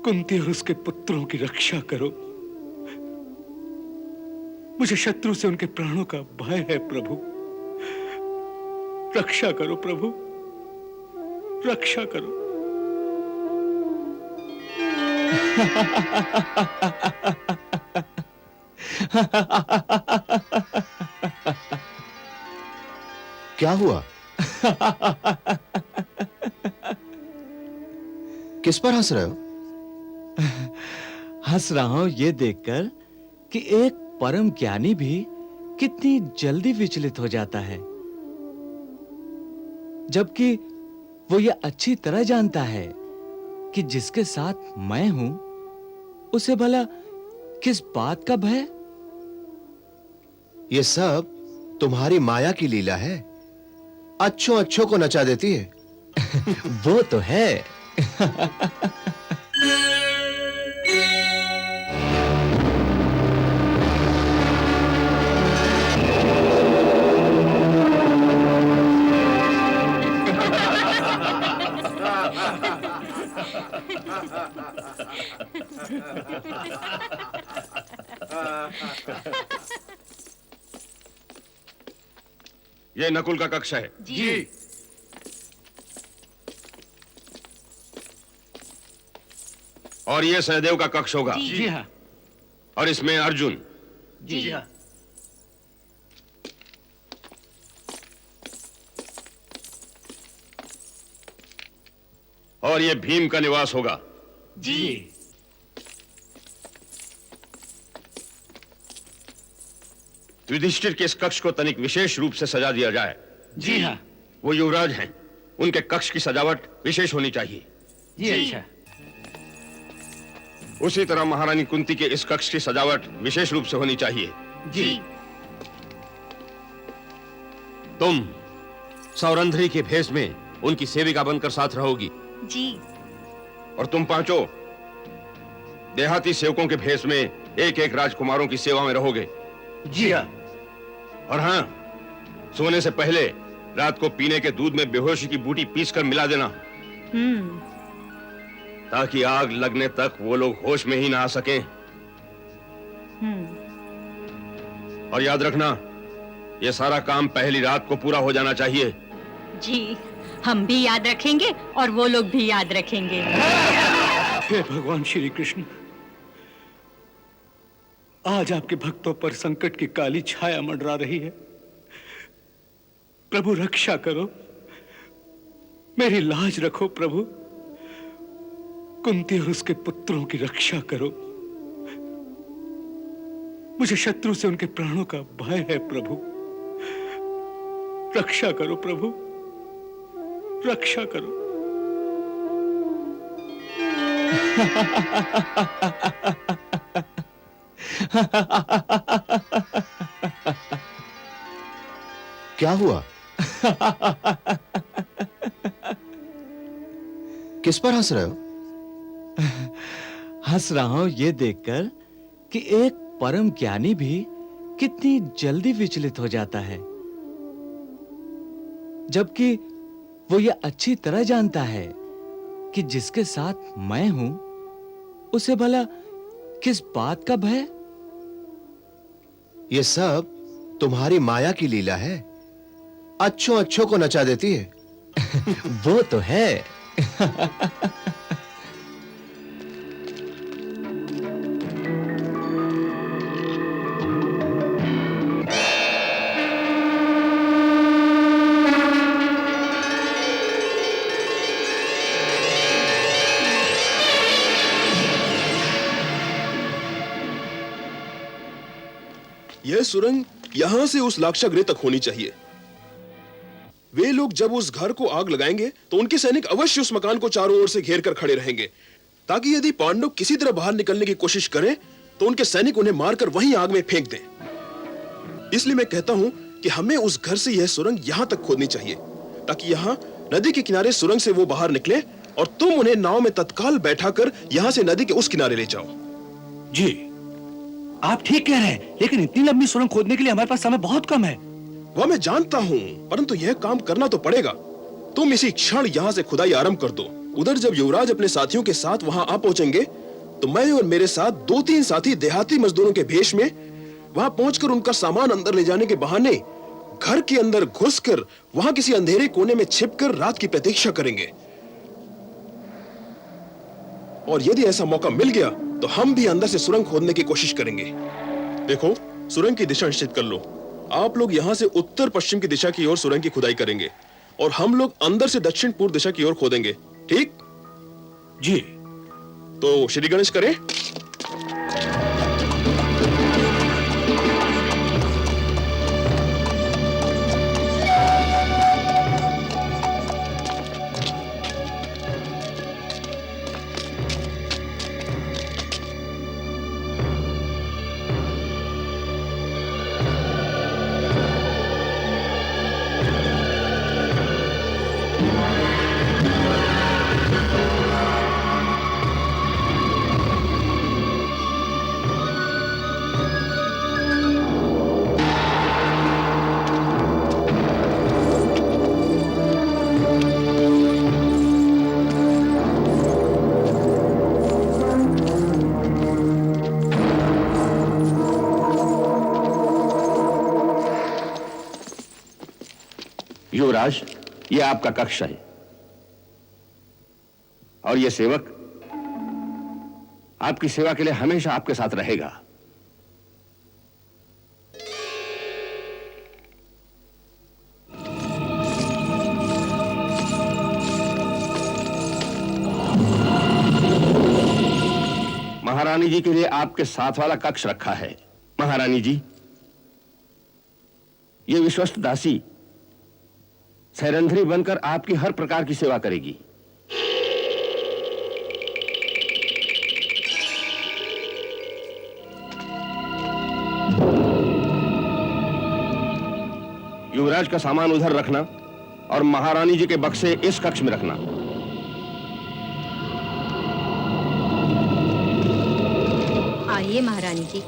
कुंती और उसके पुत्रों की रक्षा करो। मुझे शत्रु से उनके प्राणों का भय है प्रभु। रक्षा करो प्रभु, रक्षा करो। क्या हुआ? किस पर हंस रहे हो? हंस रहा हूं ये देखकर कि एक परम ज्ञानी भी कितनी जल्दी विचलित हो जाता है, जबकि वो ये अच्छी तरह जानता है कि जिसके साथ मैं हूं उसे भला किस बात का भय। ये सब तुम्हारी माया की लीला है। अच्छों अच्छों को नचा देती है। वो तो है। ये नकुल का कक्ष है। जी। और ये सहदेव का कक्ष होगा। जी हाँ। और इसमें अर्जुन। जी हाँ। और ये भीम का निवास होगा। जी। युधिष्ठिर के इस कक्ष को तनिक विशेष रूप से सजा दिया जाए। जी हाँ। वो युवराज हैं, उनके कक्ष की सजावट विशेष होनी चाहिए। जी अच्छा। उसी तरह महारानी कुंती के इस कक्ष की सजावट विशेष रूप से होनी चाहिए। जी। तुम सौरंध्री के भेष में उनकी सेविका बनकर साथ रहोगी। जी। और तुम पांचों देहाती सेवकों के भेष में एक एक राजकुमारों की सेवा में रहोगे। जी हाँ। और हाँ, सोने से पहले रात को पीने के दूध में बेहोशी की बूटी पीसकर मिला देना, ताकि आग लगने तक वो लोग होश में ही ना आ सकें। और याद रखना, ये सारा काम पहली रात को पूरा हो जाना चाहिए। जी, हम भी याद रखेंगे और वो लोग भी याद रखेंगे। हे भगवान श्री कृष्ण, आज आपके भक्तों पर संकट की काली छाया मंडरा रही है। प्रभु रक्षा करो, मेरी लाज रखो प्रभु। कुंती और उसके पुत्रों की रक्षा करो। मुझे शत्रु से उनके प्राणों का भय है प्रभु। रक्षा करो प्रभु, रक्षा करो। क्या हुआ? किस पर हंस रहे हो? हंस रहा हूं ये देखकर कि एक परम ज्ञानी भी कितनी जल्दी विचलित हो जाता है, जबकि वो ये अच्छी तरह जानता है कि जिसके साथ मैं हूं उसे भला किस बात का भय। ये सब तुम्हारी माया की लीला है। अच्छों अच्छों को नचा देती है। वो तो है। यह सुरंग यहां से उस लाक्षागृह तक होनी चाहिए। वे लोग जब उस घर को आग लगाएंगे तो उनके सैनिक अवश्य उस मकान को चारों ओर से घेर कर खड़े रहेंगे, ताकि यदि पांडव किसी तरह बाहर निकलने की कोशिश करें तो उनके सैनिक उन्हें मारकर वहीं आग में फेंक दें। इसलिए मैं कहता हूं कि हमें उस घर से यह सुरंग यहां तक खोदनी चाहिए, ताकि यहां नदी के किनारे सुरंग से वो बाहर निकले और तुम उन्हें नाव में तत्काल बैठाकर यहां से नदी के उस किनारे ले जाओ। जी, आप ठीक कह रहे हैं, लेकिन इतनी लंबी सुरंग खोदने के लिए हमारे पास समय बहुत कम है। वह मैं जानता हूं, परंतु यह काम करना तो पड़ेगा। तुम इसी क्षण यहां से खुदाई आरंभ कर दो। उधर जब युवराज अपने साथियों के साथ वहां आ पहुंचेंगे तो मैं और मेरे साथ 2-3 साथी देहाती मजदूरों के भेष में वहां पहुंचकर उनका सामान अंदर ले जाने के बहाने घर के अंदर घुसकर वहां किसी अंधेरे कोने में छिपकर रात की प्रतीक्षा करेंगे। और यदि ऐसा मौका मिल गया तो हम भी अंदर से सुरंग खोदने की कोशिश करेंगे। देखो, सुरंग की दिशा निश्चित कर लो। आप लोग यहां से उत्तर पश्चिम की दिशा की ओर सुरंग की खुदाई करेंगे और हम लोग अंदर से दक्षिण पूर्व दिशा की ओर खोदेंगे। ठीक? जी। तो श्री गणेश करें। युवराज, ये आपका कक्ष है और ये सेवक आपकी सेवा के लिए हमेशा आपके साथ रहेगा। महारानी जी के लिए आपके साथ वाला कक्ष रखा है। महारानी जी, ये विश्वस्त दासी सैरंध्री बनकर आपकी हर प्रकार की सेवा करेगी। युवराज का सामान उधर रखना और महारानी जी के बक्से इस कक्ष में रखना। आइए महारानी जी।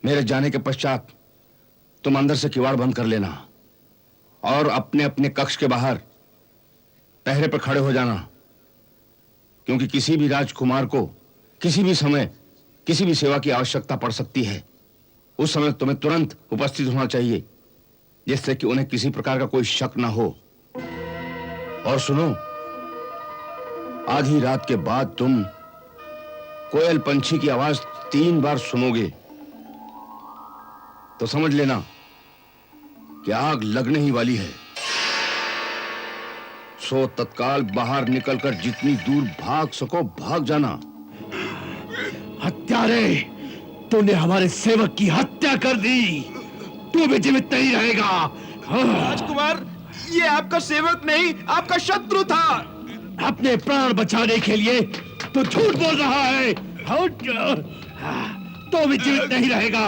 मेरे जाने के पश्चात तुम अंदर से किवाड़ बंद कर लेना और अपने अपने कक्ष के बाहर पहरे पर खड़े हो जाना, क्योंकि किसी भी राजकुमार को किसी भी समय किसी भी सेवा की आवश्यकता पड़ सकती है। उस समय तुम्हें तुरंत उपस्थित होना चाहिए, जिससे कि उन्हें किसी प्रकार का कोई शक ना हो। और सुनो, आधी रात के बाद तुम कोयल पंछी की आवाज 3 बार सुनोगे तो समझ लेना कि आग लगने ही वाली है। सो तत्काल बाहर निकलकर जितनी दूर भाग सको भाग जाना। हत्यारे, तूने हमारे सेवक की हत्या कर दी। तू भी जीवित नहीं रहेगा। राजकुमार, ये आपका सेवक नहीं, आपका शत्रु था। अपने प्राण बचाने के लिए तू झूठ बोल रहा है। तो भी जीवित नहीं रहेगा।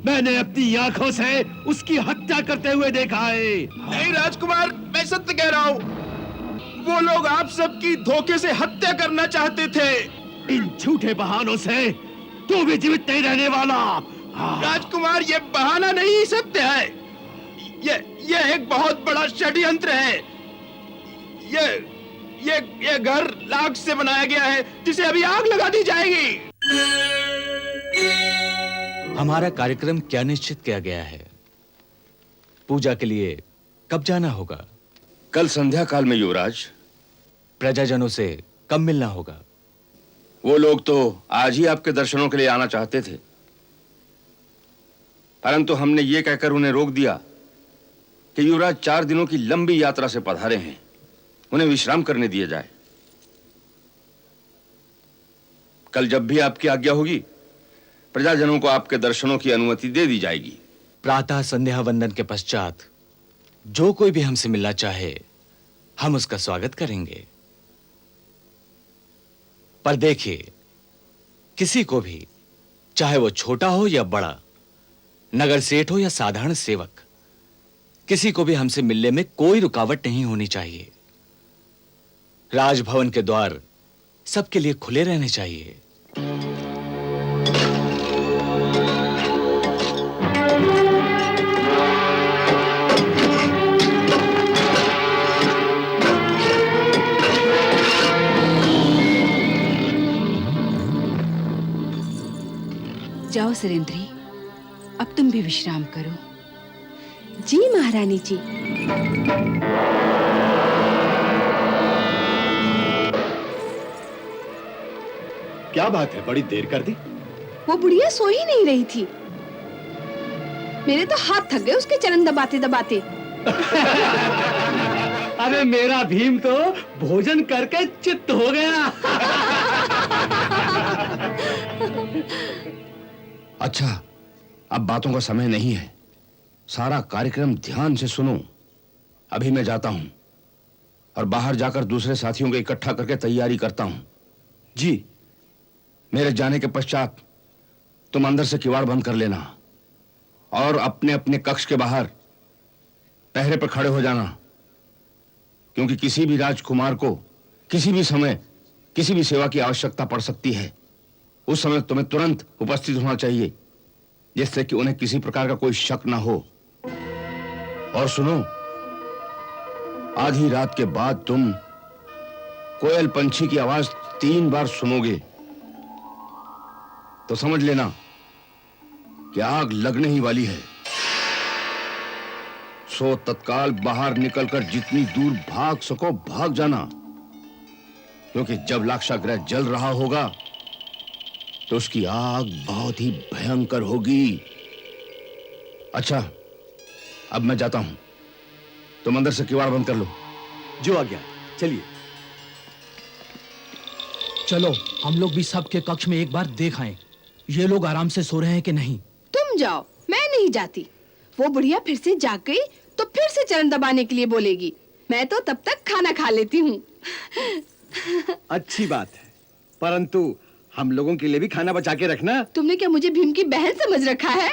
मैंने अपनी आंखों से उसकी हत्या करते हुए देखा है। नहीं राजकुमार, मैं सत्य कह रहा हूँ। वो लोग आप सबकी धोखे से हत्या करना चाहते थे। इन झूठे बहानों से तू भी जीवित नहीं रहने वाला। राजकुमार, ये बहाना नहीं, सत्य है। ये एक बहुत बड़ा षड्यंत्र है। ये घर लाख से बनाया गया है, जिसे अभी आग लगा दी जाएगी। हमारा कार्यक्रम क्या निश्चित किया गया है? पूजा के लिए कब जाना होगा? कल संध्या काल में युवराज। प्रजाजनों से कब मिलना होगा? वो लोग तो आज ही आपके दर्शनों के लिए आना चाहते थे, परंतु हमने ये कहकर उन्हें रोक दिया कि युवराज 4 दिनों की लंबी यात्रा से पधारे हैं, उन्हें विश्राम करने दिया जाए। कल जब भी आपकी आज्ञा होगी, प्रजाजनों को आपके दर्शनों की अनुमति दे दी जाएगी। प्रातः संध्या वंदन के पश्चात जो कोई भी हमसे मिलना चाहे, हम उसका स्वागत करेंगे। पर देखिए, किसी को भी, चाहे वो छोटा हो या बड़ा, नगर सेठ हो या साधारण सेवक, किसी को भी हमसे मिलने में कोई रुकावट नहीं होनी चाहिए। राजभवन के द्वार सबके लिए खुले रहने चाहिए। जाओ सुरेंद्री, अब तुम भी विश्राम करो। जी महारानी जी। क्या बात है, बड़ी देर कर दी? वो बुढ़िया सो ही नहीं रही थी। मेरे तो हाथ थक गए उसके चरण दबाते दबाते। अरे मेरा भीम तो भोजन करके चित्त हो गया। अच्छा, अब बातों का समय नहीं है। सारा कार्यक्रम ध्यान से सुनो। अभी मैं जाता हूं और बाहर जाकर दूसरे साथियों को इकट्ठा करके तैयारी करता हूं। जी। मेरे जाने के पश्चात तुम अंदर से किवाड़ बंद कर लेना और अपने अपने कक्ष के बाहर पहरे पर खड़े हो जाना, क्योंकि किसी भी राजकुमार को किसी भी समय किसी भी सेवा की आवश्यकता पड़ सकती है। उस समय तुम्हें तुरंत उपस्थित होना चाहिए, जिससे कि उन्हें किसी प्रकार का कोई शक ना हो। और सुनो, आधी रात के बाद तुम कोयल पंछी की आवाज 3 बार सुनोगे तो समझ लेना कि आग लगने ही वाली है। सो तत्काल बाहर निकलकर जितनी दूर भाग सको भाग जाना, क्योंकि जब लाक्षागृह जल रहा होगा तो उसकी आग बहुत ही भयंकर होगी। अच्छा, अब मैं जाता हूं, तुम अंदर से किवाड़ बंद कर लो। जो आ गया, चलिए। चलो हम लोग भी सबके कक्ष में एक बार देख आएं, ये लोग आराम से सो रहे हैं कि नहीं। तुम जाओ, मैं नहीं जाती। वो बुढ़िया फिर से जाग गई तो फिर से चरण दबाने के लिए बोलेगी। मैं तो तब तक खाना खा लेती हूँ। अच्छी बात है, परंतु हम लोगों के लिए भी खाना बचा के रखना। तुमने क्या मुझे भीम की बहन समझ रखा है?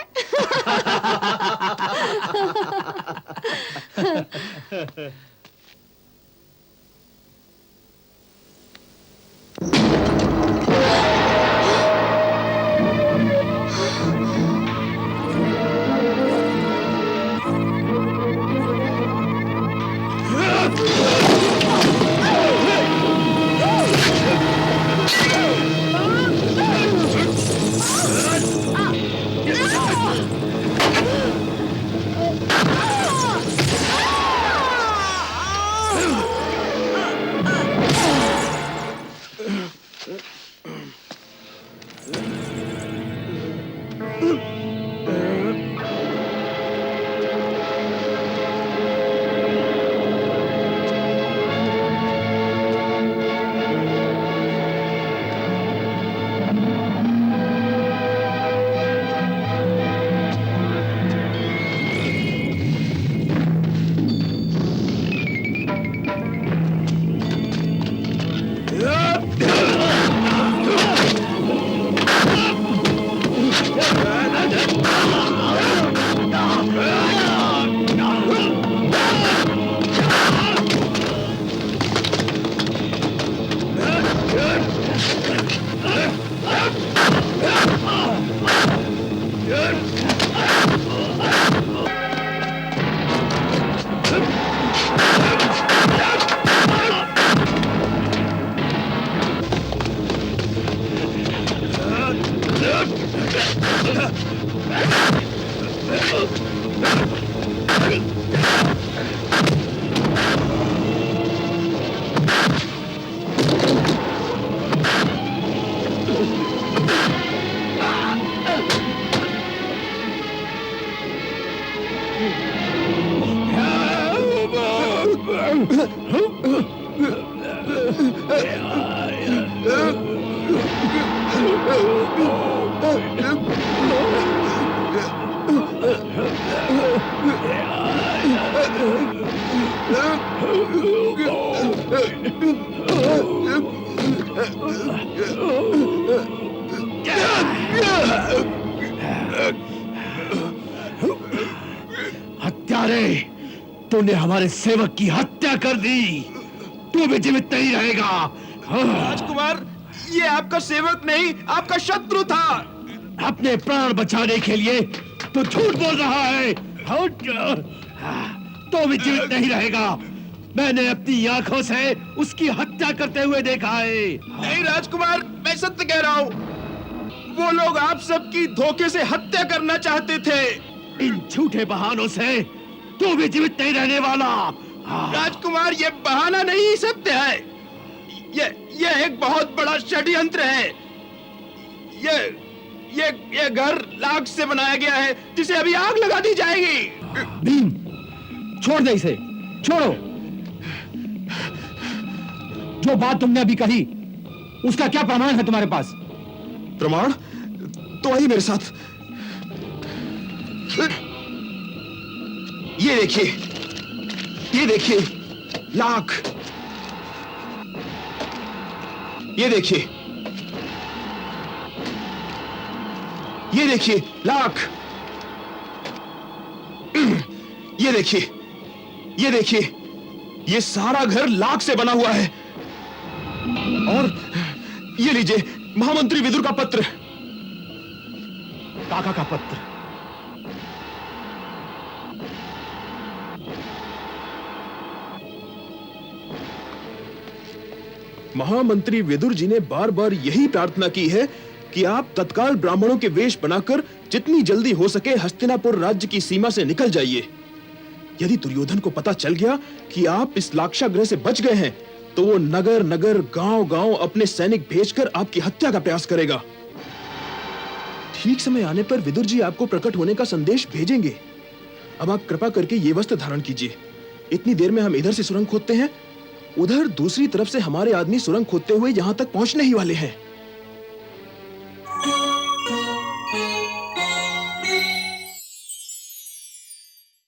हत्यारे, तूने हमारे सेवक की हत्या कर दी। तू भी जीवित नहीं रहेगा। राजकुमार, ये आपका सेवक नहीं, आपका शत्रु था। अपने प्राण बचाने के लिए तू झूठ बोल रहा है। तो भी जीवित नहीं रहेगा। मैंने अपनी आंखों से उसकी हत्या करते हुए देखा है। नहीं राजकुमार, मैं सत्य कह रहा हूँ। वो लोग आप सबकी धोखे से हत्या करना चाहते थे। इन झूठे बहानों से तू भी जीवित नहीं रहने वाला। राजकुमार, ये बहाना नहीं, सत्य है। ये एक बहुत बड़ा षड्यंत्र है। ये घर लाख से बनाया गया है, जिसे अभी आग लगा दी जाएगी। भीम, छोड़ दे इसे, छोड़ो। जो बात तुमने अभी कही, उसका क्या प्रमाण है तुम्हारे पास? प्रमाण? तो आइए मेरे साथ। ये देखिए लाख। ये देखिए लाख। ये देखिए ये सारा घर लाख से बना हुआ है। और ये लीजिए महामंत्री विदुर का पत्र। काका का पत्र। महामंत्री विदुर जी ने बार बार यही प्रार्थना की है कि आप तत्काल ब्राह्मणों के वेश बनाकर जितनी जल्दी हो सके हस्तिनापुर राज्य की सीमा से निकल जाइए। यदि दुर्योधन को पता चल गया कि आप इस लाक्षागृह से बच गए हैं, तो वो नगर नगर गांव गांव अपने सैनिक भेजकर आपकी हत्या का प्रयास करेगा। ठीक समय आने पर विदुर जी आपको प्रकट होने का संदेश भेजेंगे। अब आप कृपा करके ये वस्त्र धारण कीजिए। इतनी देर में हम इधर से सुरंग खोदते हैं, उधर दूसरी तरफ से हमारे आदमी सुरंग खोदते हुए यहां तक पहुंचने ही वाले हैं।